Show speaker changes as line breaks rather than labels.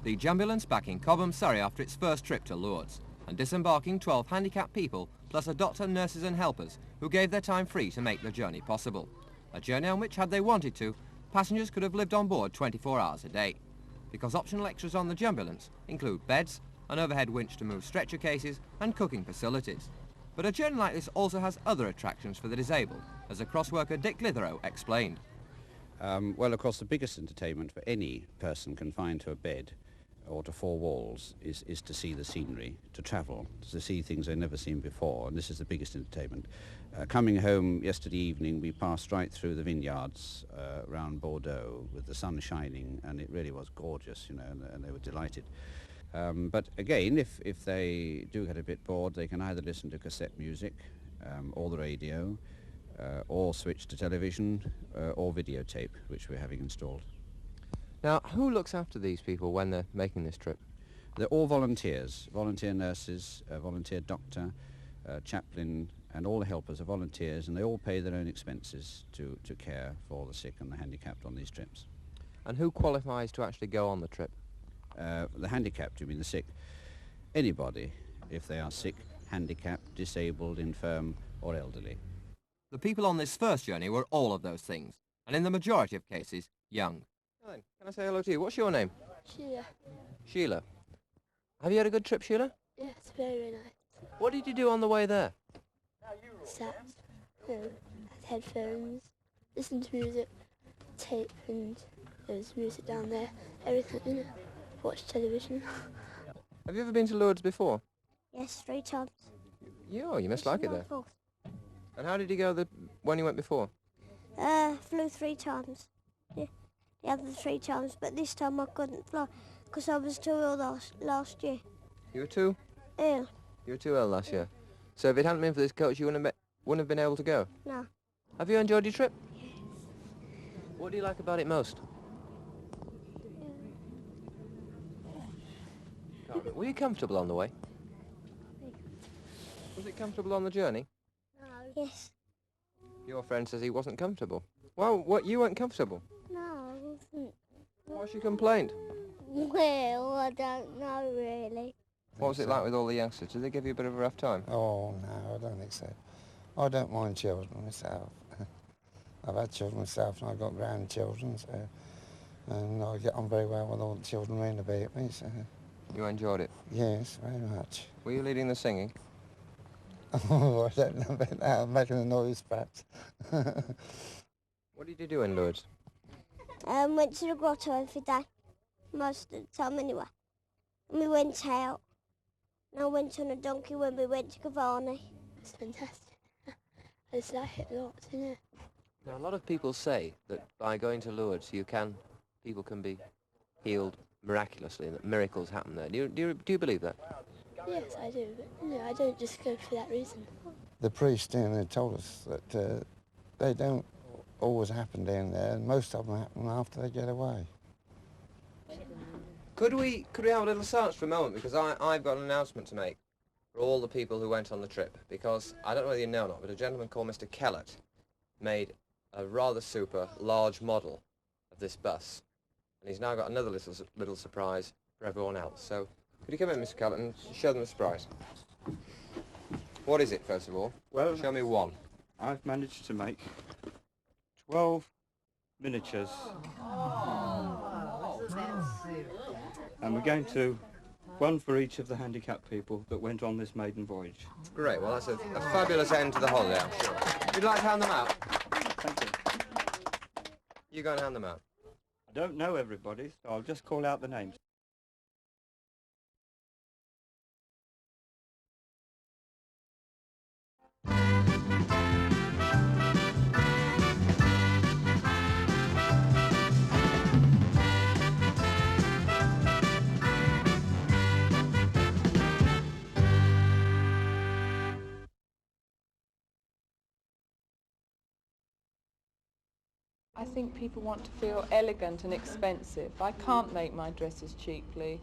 The Jumbambulance back in Cobham, Surrey after its first trip to Lourdes and disembarking 12 handicapped people plus a doctor, nurses and helpers who gave their time free to make the journey possible. A journey on which, had they wanted to, passengers could have lived on board 24 hours a day. Because optional extras on the Jumbambulance include beds, an overhead winch to move stretcher cases and cooking facilities. But a journey like this also has other attractions for the disabled, as a cross-worker Dick Clitheroe explained.
Well, of course, the biggest entertainment for any person confined to a bed or to four walls is to see the scenery, to travel, to see things they've never seen before, and this is the biggest entertainment. Coming home yesterday evening, we passed right through the vineyards around Bordeaux with the sun shining, and it really was gorgeous, you know, and they were delighted. But again, if they do get a bit bored, they can either listen to cassette music or the radio, or switch to television or videotape, which we're having installed.
Now, who looks after these people when they're making this trip?
They're all volunteers, volunteer nurses, volunteer doctor, chaplain, and all the helpers are volunteers, and they all pay their own expenses to care for the sick and the handicapped on these trips.
And who qualifies to actually go on the trip?
The handicapped, you mean the sick? Anybody, if they are sick, handicapped, disabled, infirm, or elderly.
The people on this first journey were all of those things, and in the majority of cases, young. Helen, can I say hello to you? What's your name?
Sheila.
Sheila. Have you had a good trip, Sheila?
Yes, very nice.
What did you do on the way there?
Sat, had headphones, listened to music, tape, and there was music down there, everything, you know. Watched television.
Have you ever been to Lourdes before?
Yes, 3 times.
You must like it there.
4th.
And how did you go when you went before?
Flew 3 times. Yeah, the other 3 times, but this time I couldn't fly because I was too ill last year.
You were too
Ill?
You were too ill last year. So if it hadn't been for this coach, you wouldn't have been able to go?
No.
Have you enjoyed your trip?
Yes.
What do you like about it most? Were you comfortable on the way? Was it comfortable on the journey?
No. Yes.
Your friend says he wasn't comfortable. Well, what, you weren't comfortable?
No, I wasn't.
What's your complaint?
Well, I don't know really.
What was it like with all the youngsters? Did they give you a bit of a rough time?
Oh, no, I don't think so. I don't mind children myself. I've had children myself and I've got grandchildren, so, and I get on very well with all the children round about me, so.
You enjoyed it?
Yes, very much.
Were you leading the singing?
Oh, I don't know about that. I'm making a noise, perhaps.
What did you do in Lourdes?
Went to the grotto every day, most of the time anyway. And we went out, and I went on a donkey when we went to Cavani. It's fantastic. I just like it a lot, isn't it?
Now, a lot of people say that by going to Lourdes, people can be healed miraculously, and that miracles happen there. Do you believe that?
Yes, I do, but no, I don't just go for that reason.
The priest down there told us that they don't always happen down there, and most of them happen after they get away.
Could we have a little silence for a moment, because I've got an announcement to make for all the people who went on the trip, because I don't know whether you know or not, but a gentleman called Mr. Kellett made a rather super large model of this bus, and he's now got another little surprise for everyone else. So could you come in, Mr. Kellett, and show them the surprise? What is it, first of all?
Well,
show me one.
I've managed to make 12 miniatures. And we're going to, one for each of the handicapped people that went on this maiden voyage.
Great, well that's a fabulous end to the holiday, I'm sure. Would you like to hand them out?
Thank you.
You go and hand them out.
I don't know everybody, so I'll just call out the names.
I think people want to feel elegant and expensive. I can't make my dresses cheaply.